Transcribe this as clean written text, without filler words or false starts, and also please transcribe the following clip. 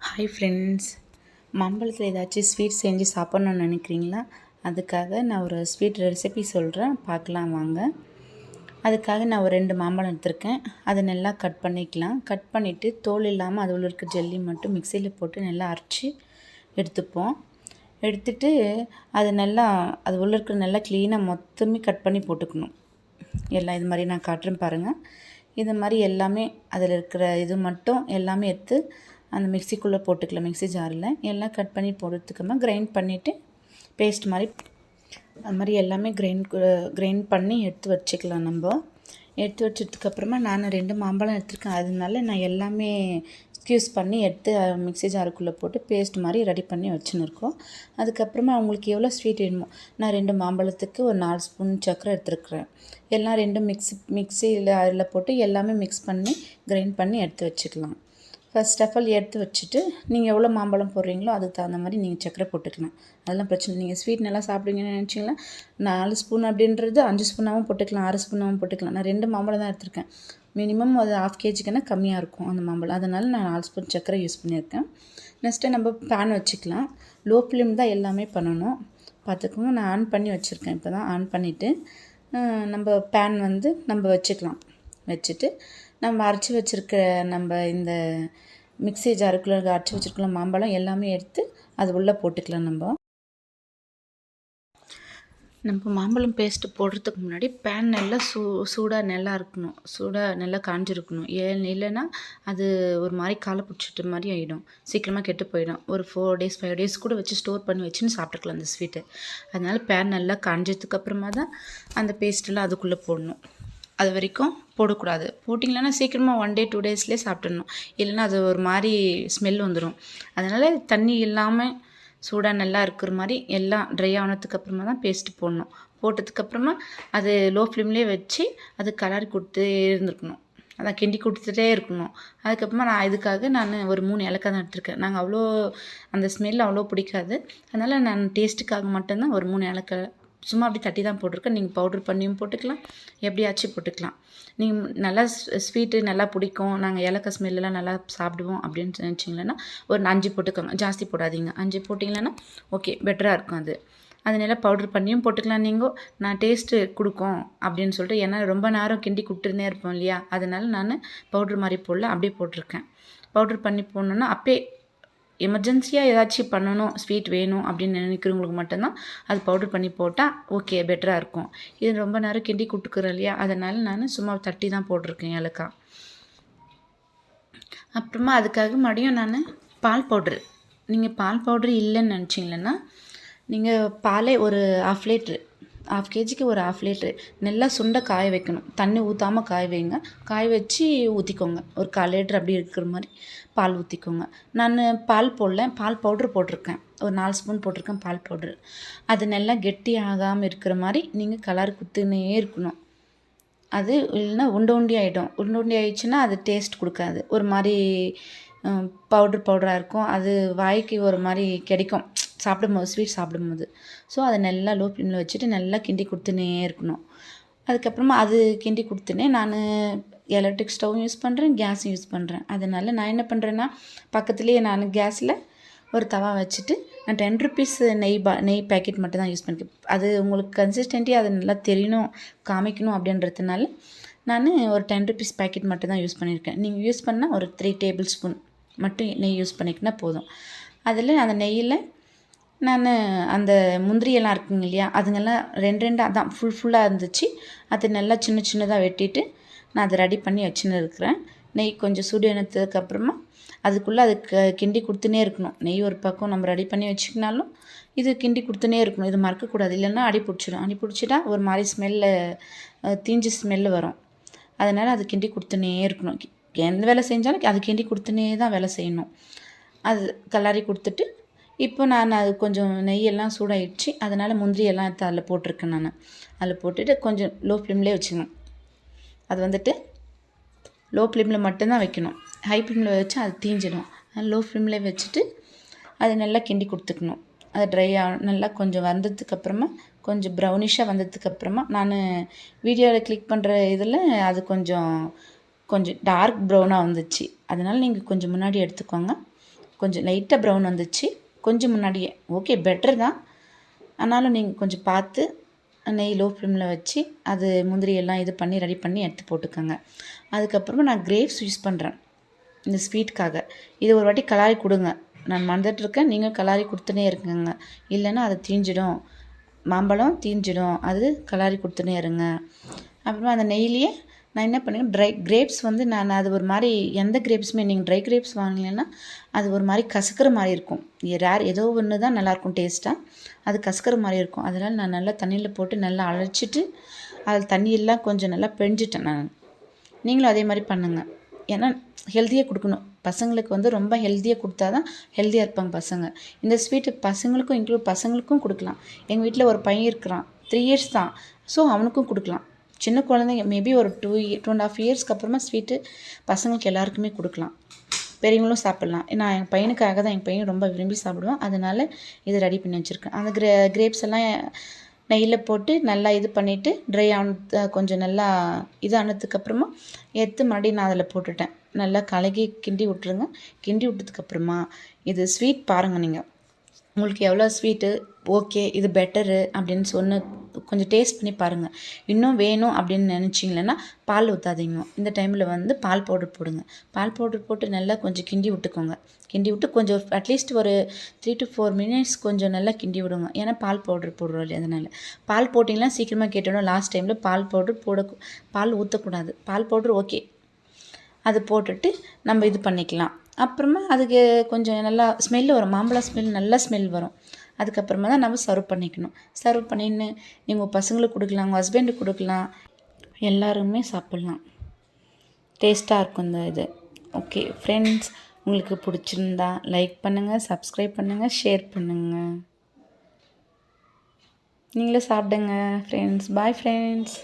Hi friends, மாம்பழத்தில் ஏதாச்சும் sweet செஞ்சு சாப்பிட்ணுன்னு நினைக்கிறீங்களா? அதுக்காக நான் ஒரு ஸ்வீட் ரெசிபி சொல்கிறேன், பார்க்கலாம் வாங்க. அதுக்காக நான் ஒரு 2 மாம்பழம் எடுத்திருக்கேன். அதை நல்லா கட் பண்ணிக்கலாம். கட் பண்ணிவிட்டு தோல் இல்லாமல் அது உள்ள இருக்க ஜெல்லி மட்டும் மிக்சியில் போட்டு நல்லா அரைச்சி எடுத்துப்போம். எடுத்துட்டு அது நல்லா அது உள்ள இருக்கிற நல்லா க்ளீனாக மொத்தமே கட் பண்ணி போட்டுக்கணும். எல்லாம் இது மாதிரி நான் காட்டுறேன் பாருங்கள். இது மாதிரி எல்லாமே அதில் இருக்கிற இது மட்டும் எல்லாமே எடுத்து அந்த மிக்சிக்குள்ளே போட்டுக்கலாம். மிக்சி ஜாரில் எல்லாம் கட் பண்ணி போடுறதுக்கப்புறமா கிரைண்ட் பண்ணிவிட்டு பேஸ்ட் மாதிரி அது மாதிரி எல்லாமே கிரைண்ட் பண்ணி எடுத்து வச்சுக்கலாம். எடுத்து வச்சதுக்கப்புறமா நான் 2 மாம்பழம் எடுத்துருக்கேன். அதனால நான் எல்லாமே ஸ்க்யூஸ் பண்ணி எடுத்து மிக்சி ஜாருக்குள்ளே போட்டு பேஸ்ட் மாதிரி ரெடி பண்ணி வச்சுன்னு இருக்கோம். அதுக்கப்புறமா அவங்களுக்கு எவ்வளோ ஸ்வீட் வேணுமோ நான் 2 மாம்பழத்துக்கு ஒரு 4 ஸ்பூன் சர்க்கரை எடுத்துருக்குறேன். எல்லாம் 2 மிக்சியில் அதில் போட்டு எல்லாமே மிக்ஸ் பண்ணி கிரைண்ட் பண்ணி எடுத்து வச்சுக்கலாம். ஃபர்ஸ்ட் ஆஃப் ஆல் எடுத்து வச்சுட்டு நீங்கள் எவ்வளோ மாம்பழம் போடுறீங்களோ அதுக்கு தகுந்த மாதிரி நீங்கள் சர்க்கரை போட்டுக்கலாம். அதெல்லாம் பிரச்சனை. நீங்கள் ஸ்வீட் நல்லா சாப்பிடுவீங்கன்னு நினச்சிங்கன்னா 4 ஸ்பூன் அப்படின்றது 5 ஸ்பூனாகவும் போட்டுக்கலாம், 6 ஸ்பூனாகவும் போட்டுக்கலாம். நான் 2 மாம்பழம் தான் எடுத்திருக்கேன். மினிமம் அது 1/2 kgக்குன்னா கம்மியாக இருக்கும் அந்த மாம்பழம். அதனால் நான் 4 ஸ்பூன் சர்க்கரை யூஸ் பண்ணியிருக்கேன். நெக்ஸ்ட்டு நம்ம பேன் வச்சுக்கலாம். லோ ஃப்ளேம் தான் எல்லாமே பண்ணணும், பார்த்துக்கோங்க. நான் ஆன் பண்ணி வச்சுருக்கேன். இப்போ தான் ஆன் பண்ணிவிட்டு நம்ம பேன் நம்ம வச்சுக்கலாம். வச்சுட்டு நம்ம அரைச்சி வச்சுருக்க இந்த மிக்ஸி ஜாருக்குள்ளே அரைச்சி வச்சுருக்கலாம் மாம்பழம் எல்லாமே எடுத்து அது உள்ளே போட்டுக்கலாம். நம்ம மாம்பழம் பேஸ்ட்டு போடுறதுக்கு முன்னாடி பேன் நல்லா சூடாக நல்லா இருக்கணும். சூடாக நல்லா காஞ்சிருக்கணும். இல்லைன்னா அது ஒரு மாதிரி காலை பிடிச்சிட்ட மாதிரி ஆகிடும், சீக்கிரமாக கெட்டு போயிடும். ஒரு 4 days 5 days கூட வச்சு ஸ்டோர் பண்ணி வச்சுன்னு சாப்பிட்டுக்கலாம் அந்த ஸ்வீட்டை. அதனால் பேன் நல்லா காஞ்சதுக்கப்புறமா தான் அந்த பேஸ்ட்டெல்லாம் அதுக்குள்ளே போடணும். அது வரைக்கும் போடக்கூடாது. போட்டிங்களன்னா சீக்கிரமாக 1 day 2 daysலேயே சாப்பிட்றணும். இல்லைன்னா அது ஒரு மாதிரி ஸ்மெல் வந்துடும். அதனால் தண்ணி இல்லாமல் சூடாக நல்லா இருக்கிற மாதிரி எல்லாம் ட்ரை ஆனதுக்கப்புறமா தான் பேஸ்ட்டு போடணும். போட்டதுக்கப்புறமா அது லோ ஃப்ளேம்லேயே வச்சு அது கலர் கொடுத்து இருந்துருக்கணும். அதான் கிண்டி கொடுத்துட்டே இருக்கணும். அதுக்கப்புறமா நான் ஒரு 3 ஏலக்காய் தான் எடுத்திருக்கேன். நாங்கள் அவ்வளோ அந்த ஸ்மெல் அவ்வளோ பிடிக்காது. அதனால் நான் டேஸ்ட்டுக்காக மட்டும்தான் ஒரு 3 ஏலக்காய் சும்மா அப்படி தட்டி தான் போட்டிருக்கேன். நீங்கள் பவுட்ரு பண்ணியும் போட்டுக்கலாம், எப்படியாச்சும் போட்டுக்கலாம். நீங்கள் நல்லா ஸ்வீட்டு நல்லா பிடிக்கும், நாங்கள் ஏலக்காய் ஸ்மெல்லாம் நல்லா சாப்பிடுவோம் அப்படின்னு நினச்சிங்களேன்னா ஒரு 5 போட்டுக்கோங்க. ஜாஸ்தி போடாதீங்க. 5 போட்டிங்களேன்னா ஓகே, பெட்டராக இருக்கும். அது நல்லா பவுட்ரு பண்ணியும் போட்டுக்கலாம். நீங்கள் நான் டேஸ்ட்டு கொடுக்கும் அப்படின்னு சொல்லிட்டு, ஏன்னா ரொம்ப நேரம் கிண்டி கொடுத்துருந்தே இருப்போம் இல்லையா, அதனால் நான் பவுட்ரு மாதிரி போடல, அப்படியே போட்டிருக்கேன். பவுட்ரு பண்ணி போடணுன்னா அப்பயே எமர்ஜென்சியாக ஏதாச்சும் பண்ணணும், ஸ்வீட் வேணும் அப்படின்னு நினைக்கிறவங்களுக்கு மட்டும்தான் அது பவுட்ரு பண்ணி போட்டால் ஓகே, பெட்டராக இருக்கும். இது ரொம்ப நேரம் கிண்டி கொடுத்துக்கிறேன் இல்லையா, அதனால் நான் சும்மா தட்டி தான் போட்டிருக்கேன் ஏலக்காய். அப்புறமா அதுக்காக மறுபடியும் நான் பால் பவுட்ரு, நீங்கள் பால் பவுட்ரு இல்லைன்னு நினச்சிங்களேன்னா நீங்கள் பாலே ஒரு 1/2 லிட்ரு 1/2 kgக்கு ஒரு 1/2 லிட்ரு நல்லா சுண்டை காய வைக்கணும். தண்ணி ஊற்றாமல் காய வைங்க. காய வச்சு ஊற்றிக்கோங்க. ஒரு 1/4 லிட்ரு அப்படி இருக்கிற மாதிரி பால் ஊற்றிக்கோங்க. நான் பால் போடல, பால் பவுட்ரு போட்டிருக்கேன். ஒரு 4 ஸ்பூன் போட்டிருக்கேன் பால் பவுட்ரு. அது நல்லா கெட்டி ஆகாமல் இருக்கிற மாதிரி நீங்கள் கலர் குத்துனே இருக்கணும். அது இல்லைன்னா உருண்டை ஆகிடும். உருண்டை ஆகிடுச்சுன்னா அது டேஸ்ட் கொடுக்காது. ஒரு மாதிரி பவுடராக இருக்கும். அது வாய்க்கு ஒரு மாதிரி கிடைக்கும் சாப்பிடும்போது, ஸ்வீட் சாப்பிடும்போது. ஸோ அதை நல்லா லோ ஃப்ளேமில் வச்சுட்டு நல்லா கிண்டி கொடுத்துனே இருக்கணும். அதுக்கப்புறமா அது கிண்டி கொடுத்துனே நான் எலக்ட்ரிக் ஸ்டவ்வும் யூஸ் பண்ணுறேன், கேஸும் யூஸ் பண்ணுறேன். அதனால் நான் என்ன பண்ணுறேன்னா பக்கத்துலேயே நான் கேஸில் ஒரு தவா வச்சுட்டு நான் 10 rupees நெய் பேக்கெட் மட்டும் தான் யூஸ் பண்ணிக்கிறேன். அது உங்களுக்கு கன்சிஸ்டன்ட்டி அது நல்லா தெரியணும், காமிக்கணும் அப்படின்றதுனால நான் ஒரு 10 rupees பேக்கெட் மட்டும் தான் யூஸ் பண்ணியிருக்கேன். நீங்கள் யூஸ் பண்ணால் ஒரு 3 tablespoon மட்டும் நெய் யூஸ் பண்ணிக்கினா போதும். அதில் அந்த நெய்யில் நான் அந்த முந்திரியெல்லாம் இருக்குங்க இல்லையா, அதுங்கெல்லாம் 2 அதான் ஃபுல்லாக இருந்துச்சு. அது நல்லா சின்னதாக வெட்டிட்டு நான் அதை ரெடி பண்ணி வச்சுன்னு இருக்கிறேன். நெய் கொஞ்சம் சூடு ஏனதுக்கப்புறமா அதுக்குள்ளே கிண்டி கொடுத்துனே இருக்கணும். நெய் ஒரு பக்கம் நம்ம ரெடி பண்ணி வச்சுக்கினாலும் இது கிண்டி கொடுத்துனே இருக்கணும். இது மறக்கக்கூடாது, இல்லைன்னா அடி பிடிச்சிட்டா ஒரு மாதிரி தீஞ்சு ஸ்மெல்லு வரும். அதனால் அது கிண்டி கொடுத்துனே இருக்கணும். எந்த வேலை செஞ்சாலும் அது கிண்டி கொடுத்துனே தான் வேலை செய்யணும். அது கலரி கொடுத்துட்டு இப்போ நான் அது கொஞ்சம் நெய்யெல்லாம் சூடாகிடுச்சு. அதனால் முந்திரியெல்லாம் எடுத்து அதில் போட்டிருக்கேன். நான் அதில் போட்டுட்டு கொஞ்சம் லோ ஃப்ளேம்லேயே வச்சுக்கணும். அது லோ ஃப்ளேமில் மட்டும்தான் வைக்கணும். ஹை ஃப்ளேமில் வச்சா அது தீஞ்சிடும். லோ ஃப்ளேமில் வச்சுட்டு அது நல்லா கிண்டி கொடுத்துக்கணும். அது நல்லா கொஞ்சம் வந்ததுக்கப்புறமா கொஞ்சம் ப்ரௌனிஷாக வந்ததுக்கப்புறமா நான் வீடியோவில் கிளிக் பண்ணுற இதில் அது கொஞ்சம் டார்க் ப்ரௌனாக வந்துச்சு. அதனால் நீங்கள் கொஞ்சம் முன்னாடி எடுத்துக்கோங்க. கொஞ்சம் லைட்டாக ப்ரௌன் வந்துச்சு கொஞ்சம் முன்னாடியே. ஓகே பெட்டர் தான். ஆனாலும் நீங்கள் கொஞ்சம் பார்த்து நெய் லோ ஃப்ளேமில் வச்சு அது முந்திரி எல்லாம் இது பண்ணி ரெடி பண்ணி எடுத்து போட்டுக்கோங்க. அதுக்கப்புறமா நான் கிரேப்ஸ் யூஸ் பண்ணுறேன் இந்த ஸ்வீட்டுக்காக. இது ஒரு வாட்டி கலாரி கொடுங்க. நான் மறந்துட்டுருக்கேன், நீங்கள் கலாரி கொடுத்துனே இருக்குங்க. இல்லைன்னா அது தீஞ்சிடும், மாம்பழம் தீஞ்சிடும். அது கலாரி கொடுத்துனே இருங்க. அப்புறமா அந்த நெய்லேயே நான் என்ன பண்ணுவேன், ட்ரை கிரேப்ஸ் வந்து நான் அது ஒரு மாதிரி எந்த கிரேப்ஸுமே நீங்கள் ட்ரை கிரேப்ஸ் வாங்கினீங்கன்னா அது ஒரு மாதிரி கசக்கிற மாதிரி இருக்கும். ரேர் ஏதோ ஒன்று தான் நல்லாயிருக்கும் டேஸ்ட்டாக, அது கசக்கிற மாதிரி இருக்கும். அதனால் நான் நல்லா தண்ணியில் போட்டு நல்லா அழைச்சிட்டு அதில் தண்ணியெல்லாம் கொஞ்சம் நல்லா பிழிஞ்சிட்டேன் நான். நீங்களும் அதே மாதிரி பண்ணுங்கள். ஏன்னா ஹெல்த்தியாக கொடுக்கணும் பசங்களுக்கு. வந்து ரொம்ப ஹெல்த்தியாக கொடுத்தா தான் ஹெல்த்தியாக இருப்பாங்க பசங்க. இந்த ஸ்வீட்டு பசங்களுக்கும் கொடுக்கலாம். எங்கள் வீட்டில் ஒரு பையன் இருக்கிறான், 3 இயர்ஸ் தான். ஸோ அவனுக்கும் கொடுக்கலாம். சின்ன குழந்தைங்க மேபி ஒரு 2.5 இயர்ஸ்க்கு அப்புறமா ஸ்வீட்டு பசங்களுக்கு எல்லாருக்குமே கொடுக்கலாம். பெரியவங்களும் சாப்பிட்லாம். நான் என் பையனுக்காக தான், என் பையன் ரொம்ப விரும்பி சாப்பிடுவான், அதனால் இதை ரெடி பண்ணி வச்சுருக்கேன். அந்த கிரேப்ஸ் எல்லாம் நெய்யில் போட்டு நல்லா இது பண்ணிவிட்டு ட்ரை கொஞ்சம் நல்லா இது ஆனதுக்கப்புறமா எடுத்து மறுபடியும் நான் அதில் போட்டுட்டேன். நல்லா கலக்கி கிண்டி விட்ருங்க. கிண்டி விட்டதுக்கப்புறமா இது ஸ்வீட் பாருங்கள், நீங்கள் உங்களுக்கு எவ்வளோ ஸ்வீட்டு ஓகே இது பெட்டரு அப்படின்னு கொஞ்சம் டேஸ்ட் பண்ணி பாருங்கள். இன்னும் வேணும் அப்படின்னு நினச்சிங்களேன்னா பால் ஊற்றாதீங்க. இந்த டைமில் வந்து பால் பவுடர் போடுங்க. பால் பவுடர் போட்டு நல்லா கொஞ்சம் கிண்டி விட்டுக்கோங்க. கிண்டி விட்டு கொஞ்சம் அட்லீஸ்ட் ஒரு 3 to 4 minutes கொஞ்சம் நல்லா கிண்டி விடுங்க. ஏன்னா பால் பவுடர் போடுறோம் இல்லையா, அதனால் பால் போட்டிங்கன்னா சீக்கிரமாக கேட்டணும். லாஸ்ட் டைமில் பால் ஊற்றக்கூடாது. பால் பவுடர் ஓகே, அது போட்டுட்டு நம்ம இது பண்ணிக்கலாம். அப்புறமா அதுக்கு கொஞ்சம் நல்லா ஸ்மெல் வரும், மாம்பழம் ஸ்மெல், நல்லா ஸ்மெல் வரும். அதுக்கப்புறமா தான் நம்ம சர்வ் பண்ணிக்கணும். சர்வ் பண்ணின்னு நீங்கள் உங்கள் பசங்களுக்கு கொடுக்கலாம், உங்கள் ஹஸ்பண்டுக்கு கொடுக்கலாம், எல்லாருமே சாப்பிட்லாம். டேஸ்ட்டாக இருக்கும் இந்த இது. ஓகே ஃப்ரெண்ட்ஸ், உங்களுக்கு பிடிச்சிருந்தா லைக் பண்ணுங்கள், சப்ஸ்கிரைப் பண்ணுங்கள், ஷேர் பண்ணுங்கள். நீங்களே சாப்பிடுங்க ஃப்ரெண்ட்ஸ். Bye friends.